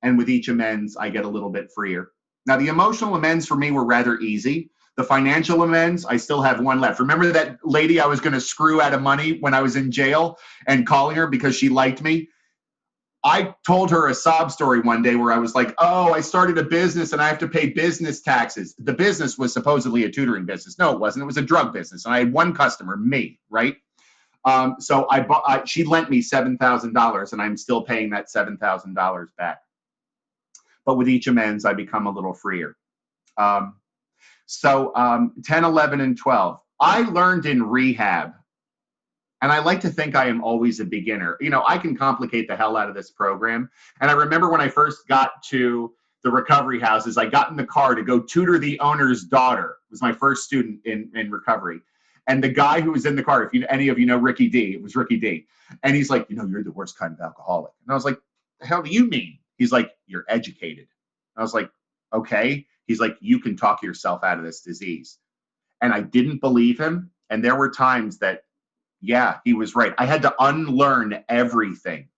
And with each amends, I get a little bit freer. Now, the emotional amends for me were rather easy. The financial amends, I still have one left. Remember that lady I was going to screw out of money when I was in jail and calling her because she liked me? I told her a sob story one day where I was like, oh, I started a business and I have to pay business taxes. The business was supposedly a tutoring business. No, it wasn't. It was a drug business. And I had one customer, me, right? So she lent me $7,000 and I'm still paying that $7,000 back. But with each amends, I become a little freer. 10, 11, and 12. I learned in rehab, and I like to think I am always a beginner. You know, I can complicate the hell out of this program. And I remember when I first got to the recovery houses, I got in the car to go tutor the owner's daughter. It was my first student in recovery. And the guy who was in the car, if any of you know Ricky D, it was Ricky D. And he's like, you know, you're the worst kind of alcoholic. And I was like, the hell do you mean? He's like, you're educated. I was like, okay. He's like, you can talk yourself out of this disease. And I didn't believe him. And there were times that, yeah, he was right. I had to unlearn everything,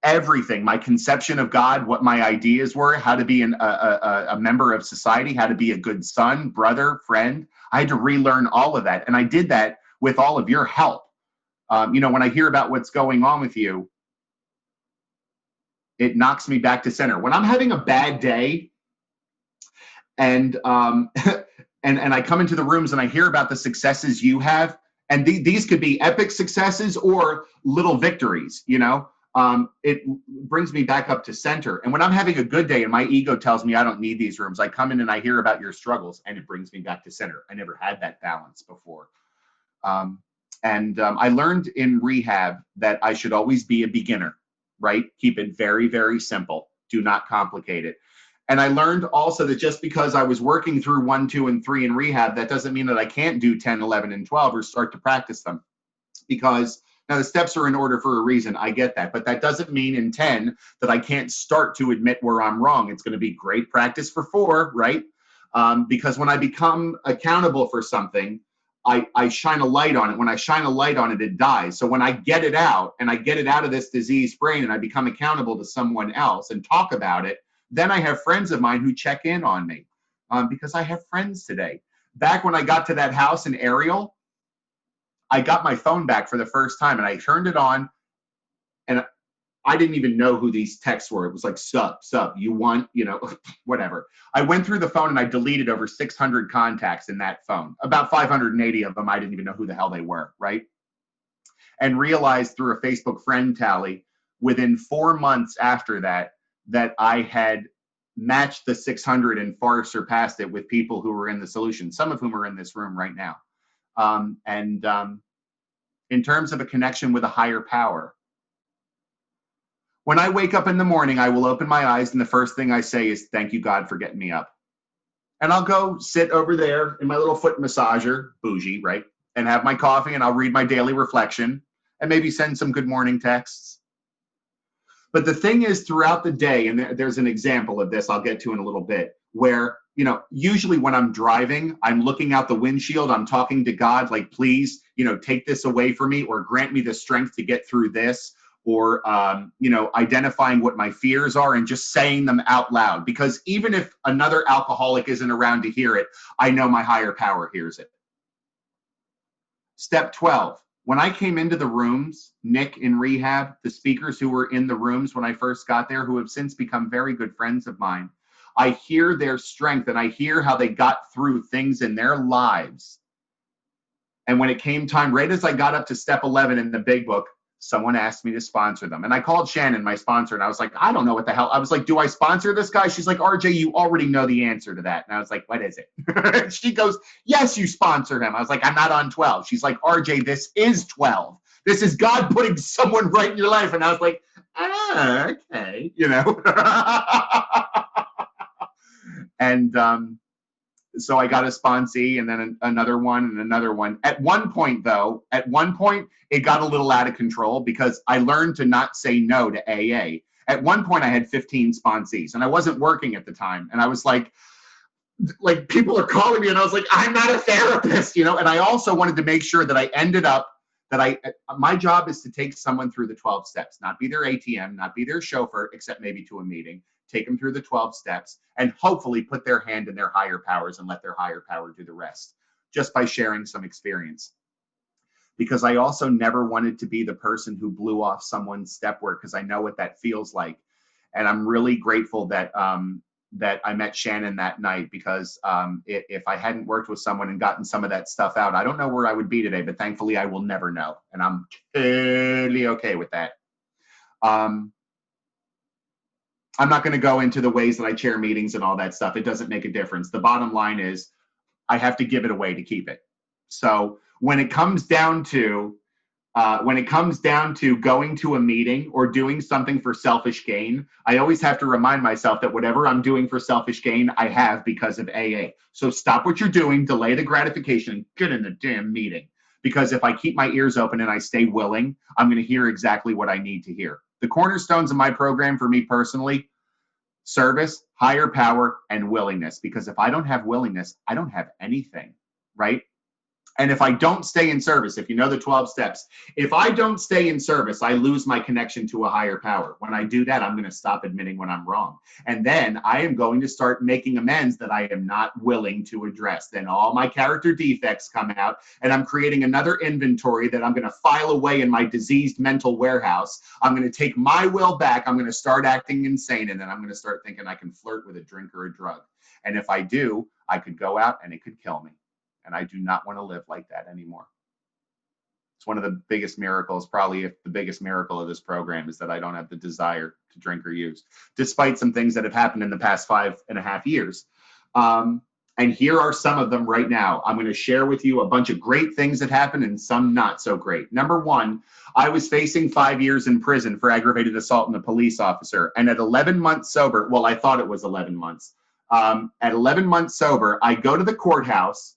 my conception of God, what my ideas were, how to be a member of society, how to be a good son, brother, friend. I had to relearn all of that. And I did that with all of your help. You know, when I hear about what's going on with you, it knocks me back to center. When I'm having a bad day and I come into the rooms and I hear about the successes you have, And these could be epic successes or little victories, it brings me back up to center. And when I'm having a good day and my ego tells me I don't need these rooms, I come in and I hear about your struggles and it brings me back to center. I never had that balance before. I learned in rehab that I should always be a beginner, right? Keep it very, very simple. Do not complicate it. And I learned also that just because I was working through 1, 2, and 3 in rehab, that doesn't mean that I can't do 10, 11, and 12 or start to practice them. Because now the steps are in order for a reason. I get that. But that doesn't mean in 10 that I can't start to admit where I'm wrong. It's going to be great practice for 4, right? Because when I become accountable for something, I shine a light on it. When I shine a light on it, it dies. So when I get it out and I get it out of this diseased brain and I become accountable to someone else and talk about it, then I have friends of mine who check in on me because I have friends today. Back when I got to that house in Ariel, I got my phone back for the first time and I turned it on and I didn't even know who these texts were. It was like, sup, you want, whatever. I went through the phone and I deleted over 600 contacts in that phone. About 580 of them, I didn't even know who the hell they were, right? And realized through a Facebook friend tally within 4 months after that I had matched the 600 and far surpassed it with people who were in the solution, some of whom are in this room right now. In terms of a connection with a higher power, when I wake up in the morning, I will open my eyes and the first thing I say is, thank you, God, for getting me up. And I'll go sit over there in my little foot massager, bougie, right? And have my coffee and I'll read my daily reflection and maybe send some good morning texts. But the thing is, throughout the day, and there's an example of this I'll get to in a little bit, where, usually when I'm driving, I'm looking out the windshield, I'm talking to God, like, please, take this away from me or grant me the strength to get through this, or, identifying what my fears are and just saying them out loud. Because even if another alcoholic isn't around to hear it, I know my higher power hears it. Step 12. When I came into the rooms, Nick in rehab, the speakers who were in the rooms when I first got there, who have since become very good friends of mine, I hear their strength and I hear how they got through things in their lives. And when it came time, right as I got up to step 11 in the big book, someone asked me to sponsor them. And I called Shannon, my sponsor, and I was like, I don't know what the hell. I was like, do I sponsor this guy? She's like, RJ, you already know the answer to that. And I was like, what is it? She goes, yes, you sponsor him. I was like, I'm not on 12. She's like, RJ, this is 12. This is God putting someone right in your life. And I was like, okay, And so I got a sponsee and then another one and another one. At one point, it got a little out of control because I learned to not say no to AA. At one point, I had 15 sponsees and I wasn't working at the time. And I was like people are calling me and I was like, I'm not a therapist, And I also wanted to make sure that I ended up my job is to take someone through the 12 steps, not be their ATM, not be their chauffeur, except maybe to a meeting, take them through the 12 steps and hopefully put their hand in their higher powers and let their higher power do the rest just by sharing some experience. Because I also never wanted to be the person who blew off someone's step work because I know what that feels like. And I'm really grateful that that I met Shannon that night because if I hadn't worked with someone and gotten some of that stuff out, I don't know where I would be today, but thankfully I will never know. And I'm totally okay with that. I'm not going to go into the ways that I chair meetings and all that stuff. It doesn't make a difference. The bottom line is I have to give it away to keep it. So when it comes down to going to a meeting or doing something for selfish gain, I always have to remind myself that whatever I'm doing for selfish gain, I have because of AA. So stop what you're doing, delay the gratification, and get in the damn meeting. Because if I keep my ears open and I stay willing, I'm going to hear exactly what I need to hear. The cornerstones of my program for me personally, service, higher power, and willingness. Because if I don't have willingness, I don't have anything, right? And if I don't stay in service, if you know the 12 steps, if I don't stay in service, I lose my connection to a higher power. When I do that, I'm going to stop admitting when I'm wrong. And then I am going to start making amends that I am not willing to address. Then all my character defects come out, and I'm creating another inventory that I'm going to file away in my diseased mental warehouse. I'm going to take my will back. I'm going to start acting insane, and then I'm going to start thinking I can flirt with a drink or a drug. And if I do, I could go out and it could kill me. And I do not want to live like that anymore. It's one of the biggest miracles, probably if the biggest miracle of this program, is that I don't have the desire to drink or use, despite some things that have happened in the past 5.5 years. And here are some of them right now. I'm going to share with you a bunch of great things that happened and some not so great. Number one, I was facing 5 years in prison for aggravated assault on a police officer. And at 11 months sober, well, I thought it was 11 months. At 11 months sober, I go to the courthouse,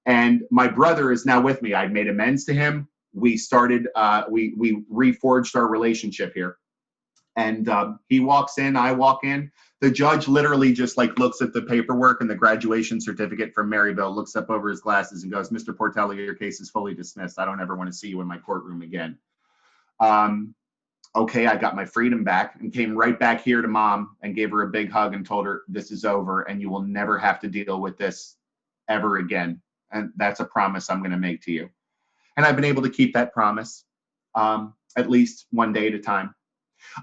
and my brother is now with me. I'd made amends to him. We started, we reforged our relationship here. And he walks in, I walk in. The judge literally just like looks at the paperwork and the graduation certificate from Maryville, looks up over his glasses and goes, "Mr. Portelli, your case is fully dismissed. I don't ever want to see you in my courtroom again." Okay, I got my freedom back and came right back here to Mom and gave her a big hug and told her, "This is over and you will never have to deal with this ever again. And that's a promise I'm going to make to you." And I've been able to keep that promise, at least one day at a time.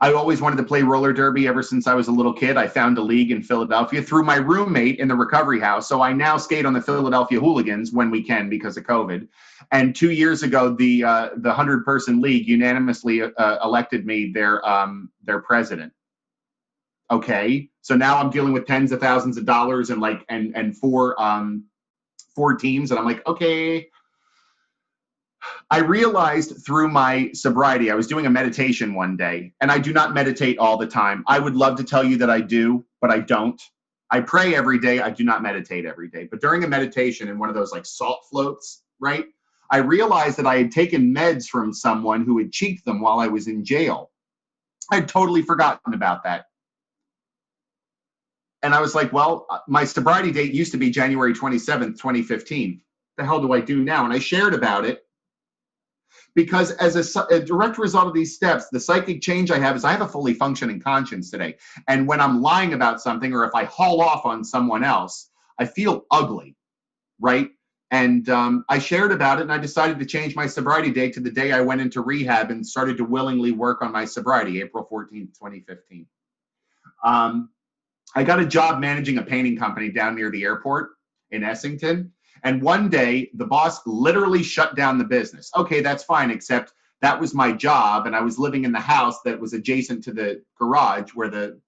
I always wanted to play roller derby ever since I was a little kid. I found a league in Philadelphia through my roommate in the recovery house. So I now skate on the Philadelphia Hooligans when we can because of COVID. And 2 years ago, the 100-person league unanimously elected me their president. Okay, so now I'm dealing with tens of thousands of dollars and four teams, and I'm like, okay. I realized through my sobriety, I was doing a meditation one day, and I do not meditate all the time. I would love to tell you that I do, but I don't. I pray every day. I do not meditate every day. But during a meditation in one of those like salt floats, right, I realized that I had taken meds from someone who had cheated them while I was in jail. I'd totally forgotten about that. And I was like, well, my sobriety date used to be January 27th, 2015. The hell do I do now? And I shared about it. Because as a direct result of these steps, the psychic change I have is I have a fully functioning conscience today. And when I'm lying about something, or if I haul off on someone else, I feel ugly, right? And I shared about it, and I decided to change my sobriety date to the day I went into rehab and started to willingly work on my sobriety, April 14th, 2015. I got a job managing a painting company down near the airport in Essington. And one day, the boss literally shut down the business. Okay, that's fine, except that was my job, and I was living in the house that was adjacent to the garage where the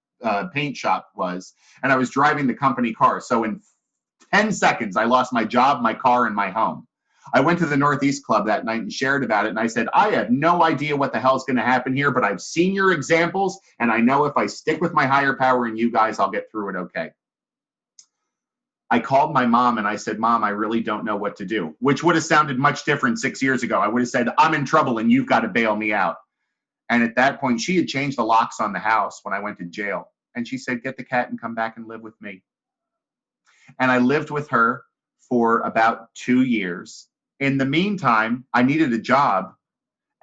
paint shop was, and I was driving the company car. So in 10 seconds, I lost my job, my car, and my home. I went to the Northeast Club that night and shared about it, and I said, I have no idea what the hell's going to happen here, but I've seen your examples, and I know if I stick with my higher power and you guys, I'll get through it okay. I called my mom and I said, Mom, I really don't know what to do, which would have sounded much different 6 years ago. I would have said, I'm in trouble and you've got to bail me out. And at that point, she had changed the locks on the house when I went to jail. And she said, get the cat and come back and live with me. And I lived with her for about 2 years. In the meantime, I needed a job.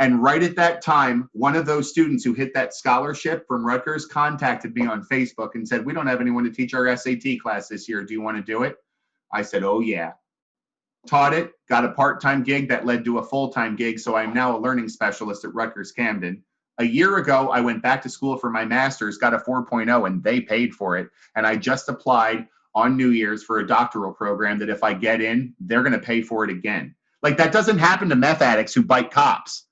And right at that time, one of those students who hit that scholarship from Rutgers contacted me on Facebook and said, we don't have anyone to teach our SAT class this year. Do you want to do it? I said, oh, yeah. Taught it, got a part-time gig that led to a full-time gig. So I'm now a learning specialist at Rutgers Camden. A year ago, I went back to school for my master's, got a 4.0, and they paid for it. And I just applied on New Year's for a doctoral program that if I get in, they're going to pay for it again. Like that doesn't happen to meth addicts who bite cops.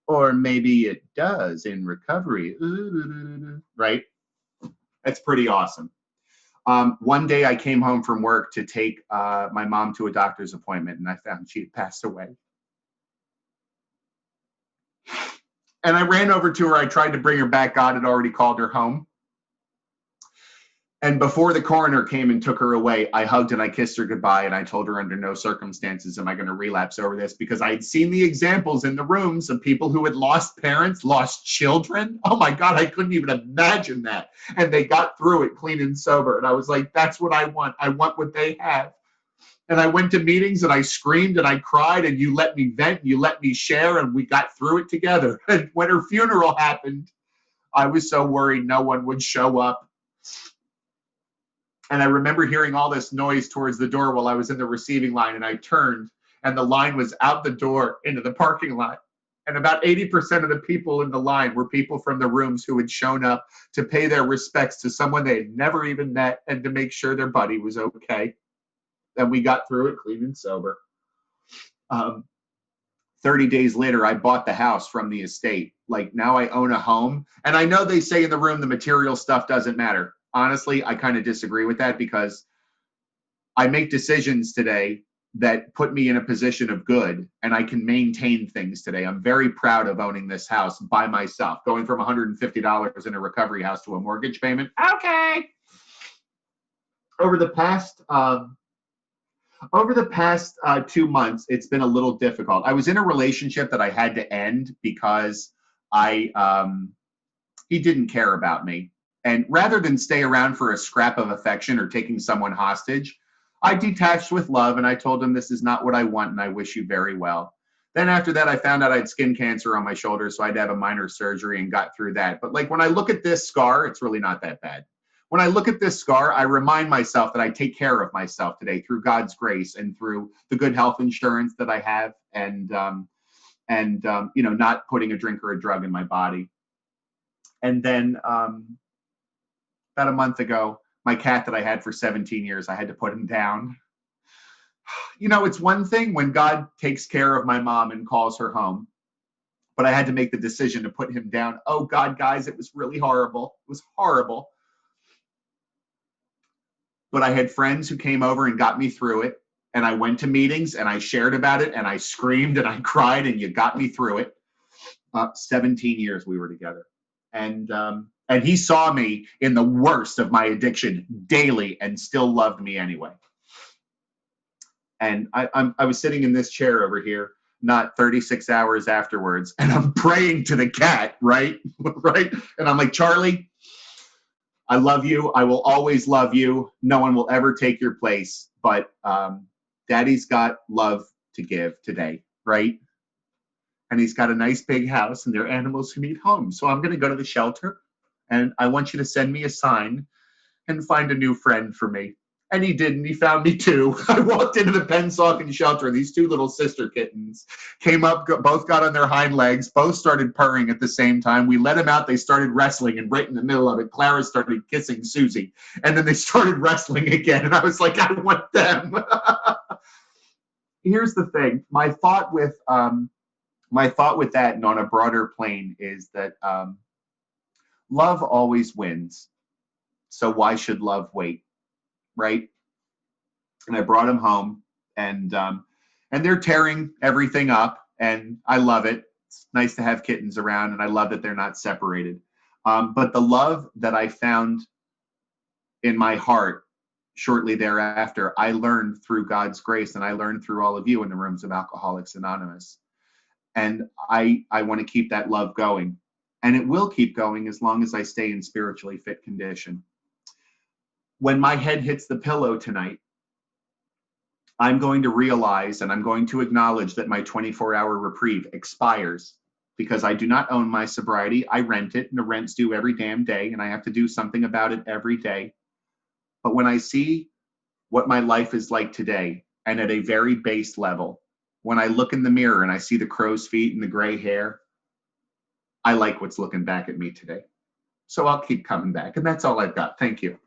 Or maybe it does in recovery, right? That's pretty awesome. One day I came home from work to take my mom to a doctor's appointment, and I found she had passed away. And I ran over to her. I tried to bring her back. God had already called her home. And before the coroner came and took her away, I hugged and I kissed her goodbye. And I told her under no circumstances am I going to relapse over this, because I had seen the examples in the rooms of people who had lost parents, lost children. Oh my God, I couldn't even imagine that. And they got through it clean and sober. And I was like, that's what I want. I want what they have. And I went to meetings and I screamed and I cried, and you let me vent, you let me share, and we got through it together. And when her funeral happened, I was so worried no one would show up. And I remember hearing all this noise towards the door while I was in the receiving line, and I turned, and the line was out the door into the parking lot. And about 80% of the people in the line were people from the rooms who had shown up to pay their respects to someone they had never even met and to make sure their buddy was okay. And we got through it clean and sober. 30 30 days later, I bought the house from the estate. Like now I own a home. And I know they say in the room the material stuff doesn't matter. Honestly, I kind of disagree with that because I make decisions today that put me in a position of good and I can maintain things today. I'm very proud of owning this house by myself, going from $150 in a recovery house to a mortgage payment. Okay. Over the past 2 months, it's been a little difficult. I was in a relationship that I had to end because he didn't care about me. And rather than stay around for a scrap of affection or taking someone hostage, I detached with love and I told him, this is not what I want and I wish you very well. Then after that, I found out I had skin cancer on my shoulder, so I had to have a minor surgery and got through that. But like when I look at this scar, it's really not that bad. When I look at this scar, I remind myself that I take care of myself today through God's grace and through the good health insurance that I have and not putting a drink or a drug in my body. And then about a month ago, my cat that I had for 17 years, I had to put him down. It's one thing when God takes care of my mom and calls her home, but I had to make the decision to put him down. Oh God, guys, it was really horrible. It was horrible. But I had friends who came over and got me through it. And I went to meetings and I shared about it and I screamed and I cried and you got me through it. 17 years we were together. And he saw me in the worst of my addiction daily and still loved me anyway. And I was sitting in this chair over here, not 36 hours afterwards, and I'm praying to the cat, right? Right? And I'm like, Charlie, I love you. I will always love you. No one will ever take your place. But Daddy's got love to give today, right? And he's got a nice big house and there are animals who need homes. So I'm going to go to the shelter and I want you to send me a sign and find a new friend for me. And he did, and he found me too. I walked into the Pennsauken shelter, and these two little sister kittens came up, both got on their hind legs, both started purring at the same time. We let them out, they started wrestling, and right in the middle of it, Clara started kissing Susie. And then they started wrestling again, and I was like, I want them. Here's the thing. My thought with that, and on a broader plane, is that love always wins. So why should love wait, right? And I brought him home, and they're tearing everything up, and I love it. It's nice to have kittens around, and I love that they're not separated. But the love that I found in my heart shortly thereafter, I learned through God's grace, and I learned through all of you in the rooms of Alcoholics Anonymous. And I want to keep that love going. And it will keep going as long as I stay in spiritually fit condition. When my head hits the pillow tonight, I'm going to realize and I'm going to acknowledge that my 24-hour reprieve expires because I do not own my sobriety. I rent it, and the rent's due every damn day, and I have to do something about it every day. But when I see what my life is like today, and at a very base level, when I look in the mirror and I see the crow's feet and the gray hair, I like what's looking back at me today. So I'll keep coming back, and that's all I've got. Thank you.